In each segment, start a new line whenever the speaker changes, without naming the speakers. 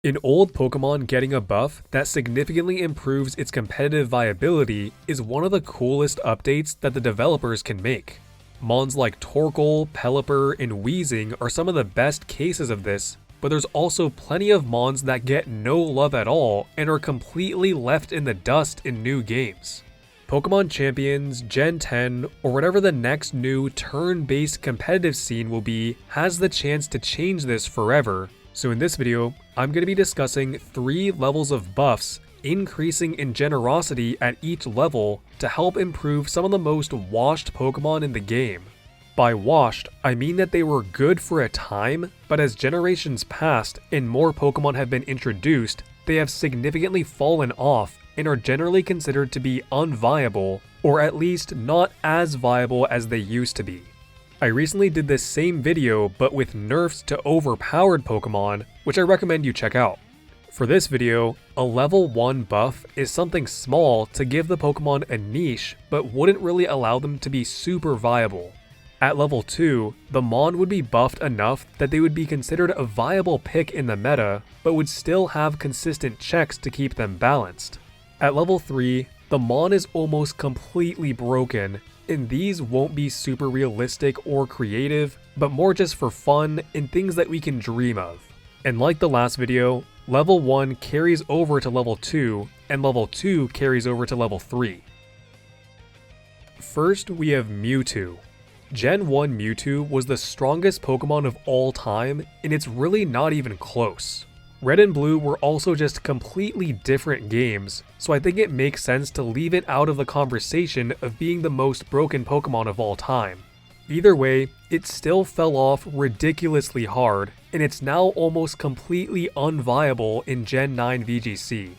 An old Pokemon getting a buff that significantly improves its competitive viability is one of the coolest updates that the developers can make. Mons like Torkoal, Pelipper, and Weezing are some of the best cases of this, but there's also plenty of Mons that get no love at all and are completely left in the dust in new games. Pokémon Champions, Gen 10, or whatever the next new turn-based competitive scene will be has the chance to change this forever. So in this video, I'm going to be discussing 3 levels of buffs increasing in generosity at each level to help improve some of the most washed Pokemon in the game. By washed, I mean that they were good for a time, but as generations passed and more Pokemon have been introduced, they have significantly fallen off and are generally considered to be unviable, or at least not as viable as they used to be. I recently did this same video but with nerfs to overpowered Pokemon, which I recommend you check out. For this video, a level 1 buff is something small to give the Pokemon a niche but wouldn't really allow them to be super viable. At level 2, the Mon would be buffed enough that they would be considered a viable pick in the meta, but would still have consistent checks to keep them balanced. At level 3, the Mon is almost completely broken, and these won't be super realistic or creative, but more just for fun and things that we can dream of. And like the last video, level 1 carries over to level 2, and level 2 carries over to level 3. First, we have Mewtwo. Gen 1 Mewtwo was the strongest Pokemon of all time, and it's really not even close. Red and Blue were also just completely different games, so I think it makes sense to leave it out of the conversation of being the most broken Pokemon of all time. Either way, it still fell off ridiculously hard, and it's now almost completely unviable in Gen 9 VGC.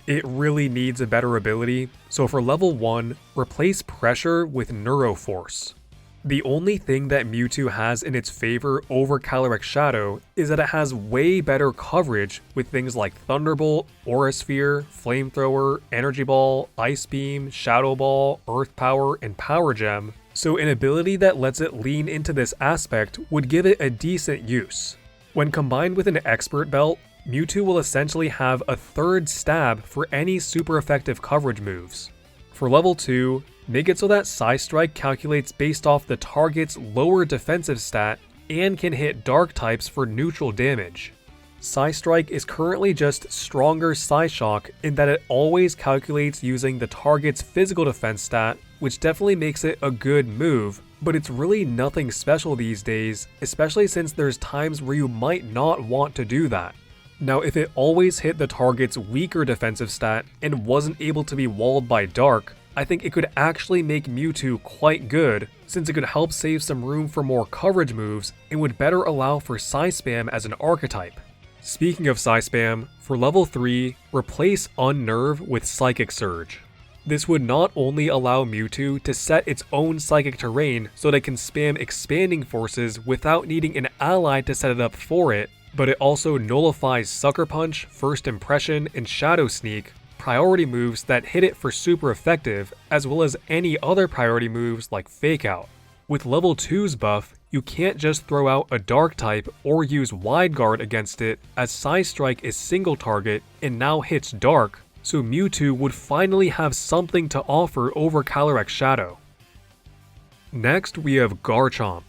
It really needs a better ability, so for level 1, replace Pressure with Neuroforce. The only thing that Mewtwo has in its favor over Calyrex Shadow is that it has way better coverage with things like Thunderbolt, Aura Sphere, Flamethrower, Energy Ball, Ice Beam, Shadow Ball, Earth Power, and Power Gem, so an ability that lets it lean into this aspect would give it a decent use. When combined with an Expert Belt, Mewtwo will essentially have a third stab for any super effective coverage moves. For level 2, make it so that Psystrike calculates based off the target's lower defensive stat and can hit dark types for neutral damage. Psystrike is currently just stronger Psyshock in that it always calculates using the target's physical defense stat, which definitely makes it a good move, but it's really nothing special these days, especially since there's times where you might not want to do that. Now, if it always hit the target's weaker defensive stat and wasn't able to be walled by Dark, I think it could actually make Mewtwo quite good, since it could help save some room for more coverage moves and would better allow for Psyspam as an archetype. Speaking of Psyspam, for level 3, replace Unnerve with Psychic Surge. This would not only allow Mewtwo to set its own psychic terrain so that it can spam Expanding Forces without needing an ally to set it up for it, but it also nullifies Sucker Punch, First Impression, and Shadow Sneak, priority moves that hit it for super effective, as well as any other priority moves like Fake Out. With level 2's buff, you can't just throw out a Dark type or use Wide Guard against it, as Psystrike is single target and now hits Dark, so Mewtwo would finally have something to offer over Calyrex Shadow. Next, we have Garchomp.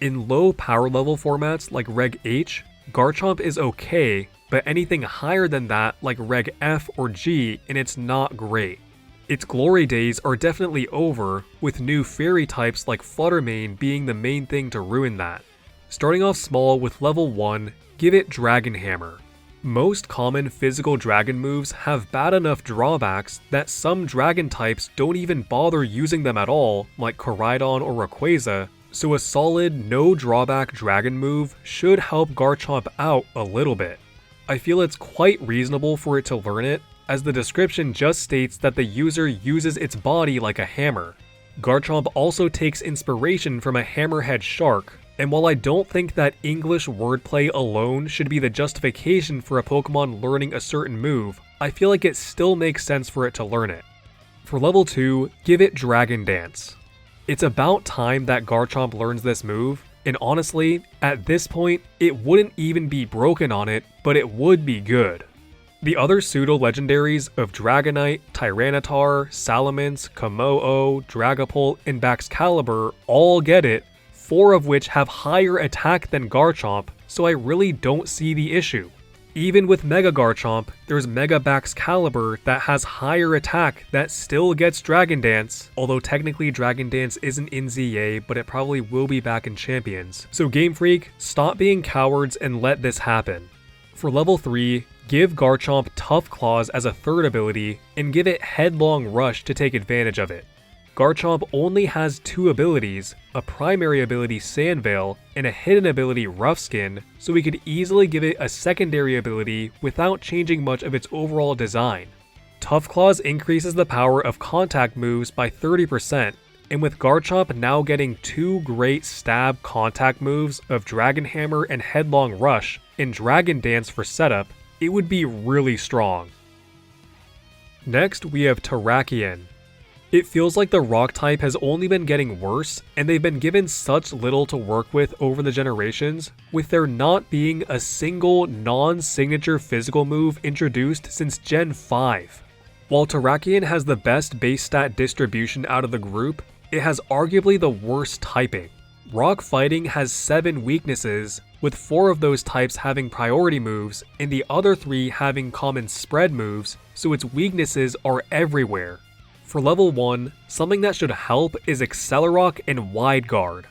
In low power level formats like Reg H, Garchomp is okay, but anything higher than that like Reg F or G and it's not great. Its glory days are definitely over, with new fairy types like Fluttermane being the main thing to ruin that. Starting off small with level 1, give it Dragon Hammer. Most common physical dragon moves have bad enough drawbacks that some dragon types don't even bother using them at all, like Koraidon or Rayquaza, so a solid no drawback dragon move should help Garchomp out a little bit. I feel it's quite reasonable for it to learn it, as the description just states that the user uses its body like a hammer. Garchomp also takes inspiration from a hammerhead shark, and while I don't think that English wordplay alone should be the justification for a Pokemon learning a certain move, I feel like it still makes sense for it to learn it. For level 2, give it Dragon Dance. It's about time that Garchomp learns this move, And honestly, at this point, it wouldn't even be broken on it, but it would be good. The other pseudo-legendaries of Dragonite, Tyranitar, Salamence, Kommo-o, Dragapult, and Baxcalibur all get it, 4 of which have higher attack than Garchomp, so I really don't see the issue. Even with Mega Garchomp, there's Mega Baxcalibur that has higher attack that still gets Dragon Dance, although technically Dragon Dance isn't in ZA, but it probably will be back in Champions. So Game Freak, stop being cowards and let this happen. For level 3, give Garchomp Tough Claws as a third ability, and give it Headlong Rush to take advantage of it. Garchomp only has 2 abilities, a primary ability Sand Veil, and a hidden ability Rough Skin, so we could easily give it a secondary ability without changing much of its overall design. Tough Claws increases the power of contact moves by 30%, and with Garchomp now getting 2 great stab contact moves of Dragon Hammer and Headlong Rush, and Dragon Dance for setup, it would be really strong. Next, we have Terrakion. It feels like the rock type has only been getting worse, and they've been given such little to work with over the generations, with there not being a single non-signature physical move introduced since Gen 5. While Terrakion has the best base stat distribution out of the group, it has arguably the worst typing. Rock Fighting has 7 weaknesses, with 4 of those types having priority moves, and the other 3 having common spread moves, so its weaknesses are everywhere. For level 1, something that should help is Accelerock and Wide Guard.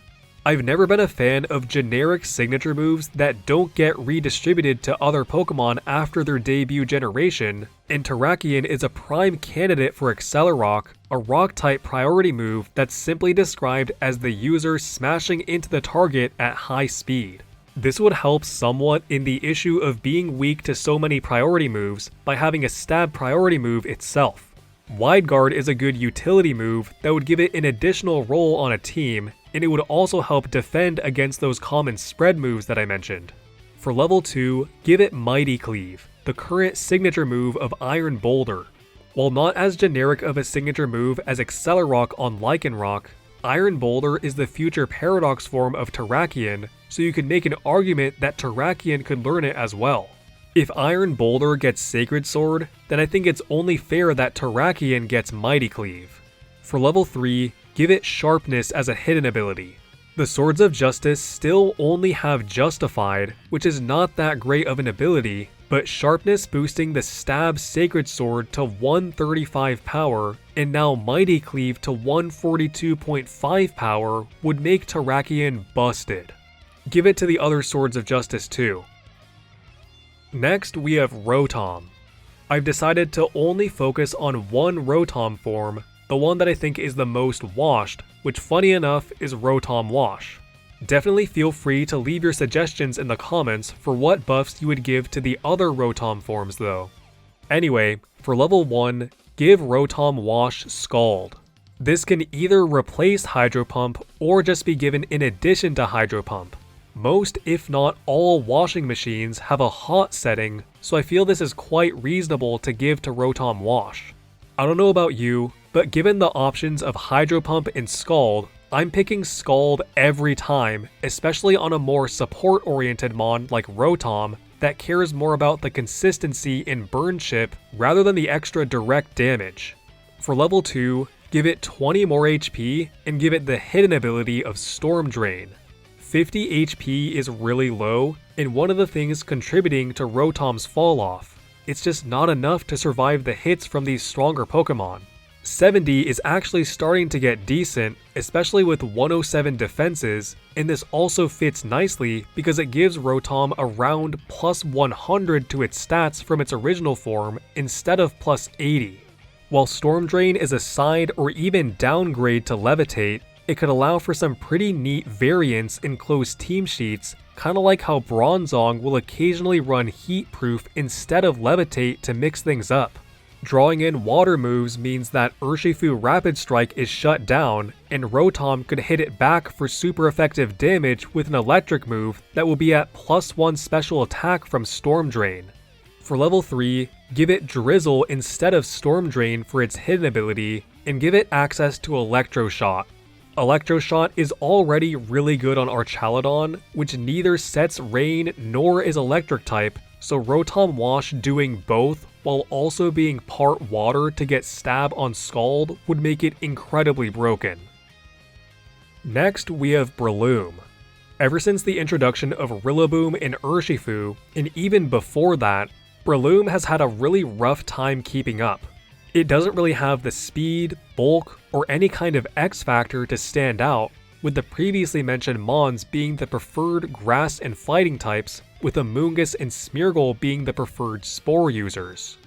I've never been a fan of generic signature moves that don't get redistributed to other Pokemon after their debut generation, and Terrakion is a prime candidate for Accelerock, a rock-type priority move that's simply described as the user smashing into the target at high speed. This would help somewhat in the issue of being weak to so many priority moves by having a stab priority move itself. Wide Guard is a good utility move that would give it an additional role on a team, and it would also help defend against those common spread moves that I mentioned. For level 2, give it Mighty Cleave, the current signature move of Iron Boulder. While not as generic of a signature move as Accelerock on Lycanroc, Iron Boulder is the future Paradox form of Terrakion, so you could make an argument that Terrakion could learn it as well. If Iron Boulder gets Sacred Sword, then I think it's only fair that Terrakion gets Mighty Cleave. For level 3, give it Sharpness as a hidden ability. The Swords of Justice still only have Justified, which is not that great of an ability, but Sharpness boosting the Stab Sacred Sword to 135 power, and now Mighty Cleave to 142.5 power would make Terrakion busted. Give it to the other Swords of Justice too. Next, we have Rotom. I've decided to only focus on one Rotom form, the one that I think is the most washed, which funny enough is Rotom-Wash. Definitely feel free to leave your suggestions in the comments for what buffs you would give to the other Rotom forms though. Anyway, for level 1, give Rotom-Wash Scald. This can either replace Hydro Pump or just be given in addition to Hydro Pump. Most, if not all, washing machines have a hot setting, so I feel this is quite reasonable to give to Rotom-Wash. I don't know about you, but given the options of Hydro Pump and Scald, I'm picking Scald every time, especially on a more support-oriented mon like Rotom that cares more about the consistency in burn chip rather than the extra direct damage. For level 2, give it 20 more HP and give it the hidden ability of Storm Drain. 50 HP is really low, and one of the things contributing to Rotom's fall off. It's just not enough to survive the hits from these stronger Pokemon. 70 is actually starting to get decent, especially with 107 defenses, and this also fits nicely because it gives Rotom around plus 100 to its stats from its original form instead of plus 80. While Storm Drain is a side or even downgrade to Levitate, it could allow for some pretty neat variants in closed team sheets, kinda like how Bronzong will occasionally run Heat Proof instead of Levitate to mix things up. Drawing in water moves means that Urshifu Rapid Strike is shut down, and Rotom could hit it back for super effective damage with an electric move that will be at plus 1 special attack from Storm Drain. For level 3, give it Drizzle instead of Storm Drain for its hidden ability, and give it access to Electro Shot. Electro Shot is already really good on Archaludon, which neither sets Rain nor is Electric type, so Rotom-Wash doing both while also being part water to get Stab on Scald would make it incredibly broken. Next, we have Breloom. Ever since the introduction of Rillaboom and Urshifu, and even before that, Breloom has had a really rough time keeping up. It doesn't really have the speed, bulk, or any kind of X factor to stand out, with the previously mentioned Mons being the preferred grass and fighting types, with Amoonguss and Smeargle being the preferred spore users.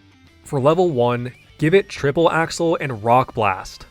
For level 1, give it Triple Axle and Rock Blast.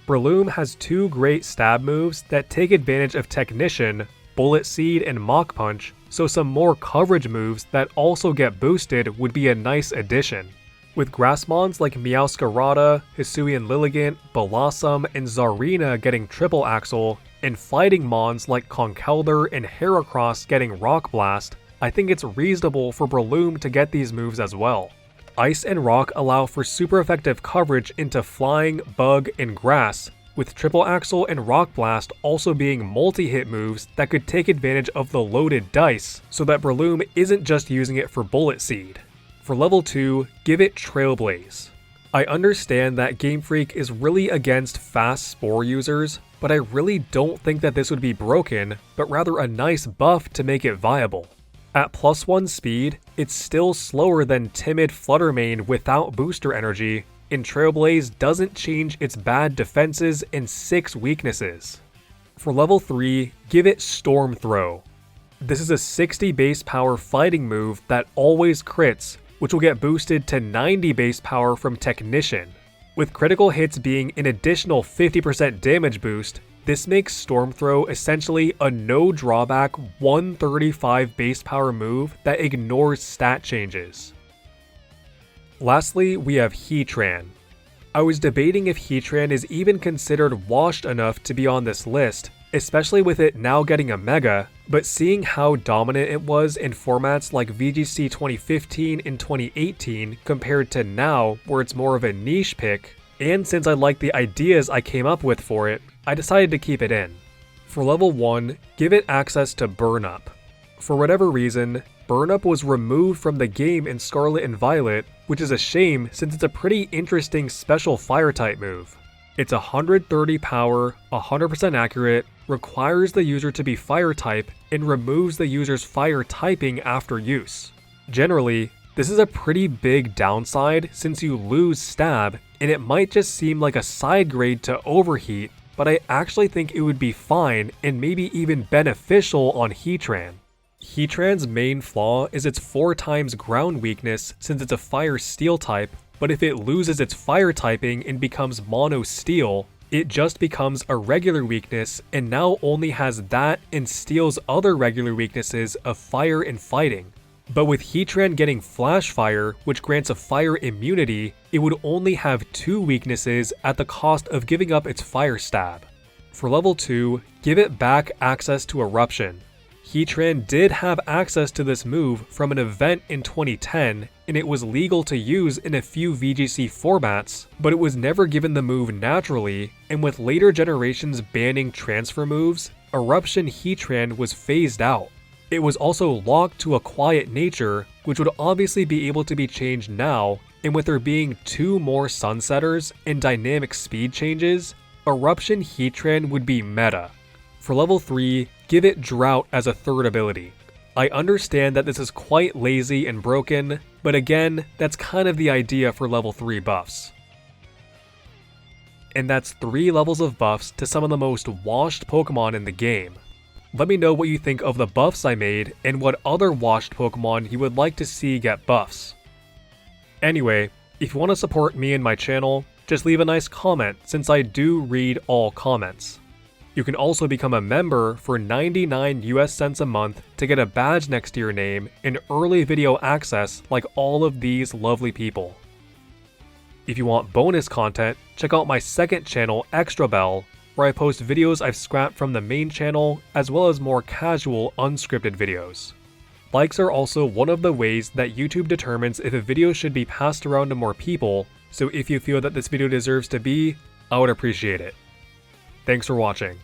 Breloom has two great stab moves that take advantage of Technician, Bullet Seed, and Mach Punch, so some more coverage moves that also get boosted would be a nice addition. With Grassmons like Meowscarada, Hisuian Lilligant, Blossom, and Zarina getting Triple Axle, and fighting Mons like Conkeldurr and Heracross getting Rock Blast, I think it's reasonable for Breloom to get these moves as well. Ice and Rock allow for super effective coverage into Flying, Bug, and Grass, with Triple Axle and Rock Blast also being multi-hit moves that could take advantage of the loaded dice, so that Breloom isn't just using it for Bullet Seed. For level 2, give it Trailblaze. I understand that Game Freak is really against fast Spore users, but I really don't think that this would be broken, but rather a nice buff to make it viable. At +1 speed, it's still slower than Timid Fluttermane without booster energy, and Trailblaze doesn't change its bad defenses and 6 weaknesses. For level 3, give it Storm Throw. This is a 60 base power fighting move that always crits, which will get boosted to 90 base power from Technician. With critical hits being an additional 50% damage boost, this makes Storm Throw essentially a no drawback 135 base power move that ignores stat changes. Lastly, we have Heatran. I was debating if Heatran is even considered washed enough to be on this list, especially with it now getting a Mega, but seeing how dominant it was in formats like VGC 2015 and 2018 compared to now where it's more of a niche pick, and since I like the ideas I came up with for it, I decided to keep it in. For level 1, give it access to Burn Up. For whatever reason, Burn Up was removed from the game in Scarlet and Violet, which is a shame since it's a pretty interesting special fire type move. It's 130 power, 100% accurate, requires the user to be fire type, and removes the user's fire typing after use. Generally, this is a pretty big downside since you lose stab, and it might just seem like a side grade to Overheat, but I actually think it would be fine and maybe even beneficial on Heatran. Heatran's main flaw is its 4 times ground weakness since it's a fire steel type, but if it loses its fire typing and becomes mono steel, it just becomes a regular weakness and now only has that and steel's other regular weaknesses of fire and fighting. But with Heatran getting Flash Fire, which grants a fire immunity, it would only have 2 weaknesses at the cost of giving up its fire stab. For level 2, give it back access to Eruption. Heatran did have access to this move from an event in 2010, and it was legal to use in a few VGC formats, but it was never given the move naturally, and with later generations banning transfer moves, Eruption Heatran was phased out. It was also locked to a quiet nature, which would obviously be able to be changed now, and with there being 2 more Sunsetters and dynamic speed changes, Eruption Heatran would be meta. For level 3, give it Drought as a 3rd ability. I understand that this is quite lazy and broken, but again, that's kind of the idea for level 3 buffs. And that's 3 levels of buffs to some of the most washed Pokemon in the game. Let me know what you think of the buffs I made and what other washed Pokemon you would like to see get buffs. Anyway, if you want to support me and my channel, just leave a nice comment since I do read all comments. You can also become a member for 99 US cents a month to get a badge next to your name and early video access like all of these lovely people. If you want bonus content, check out my second channel, Extra Bell, where I post videos I've scrapped from the main channel as well as more casual, unscripted videos. Likes are also one of the ways that YouTube determines if a video should be passed around to more people, so if you feel that this video deserves to be, I would appreciate it. Thanks for watching.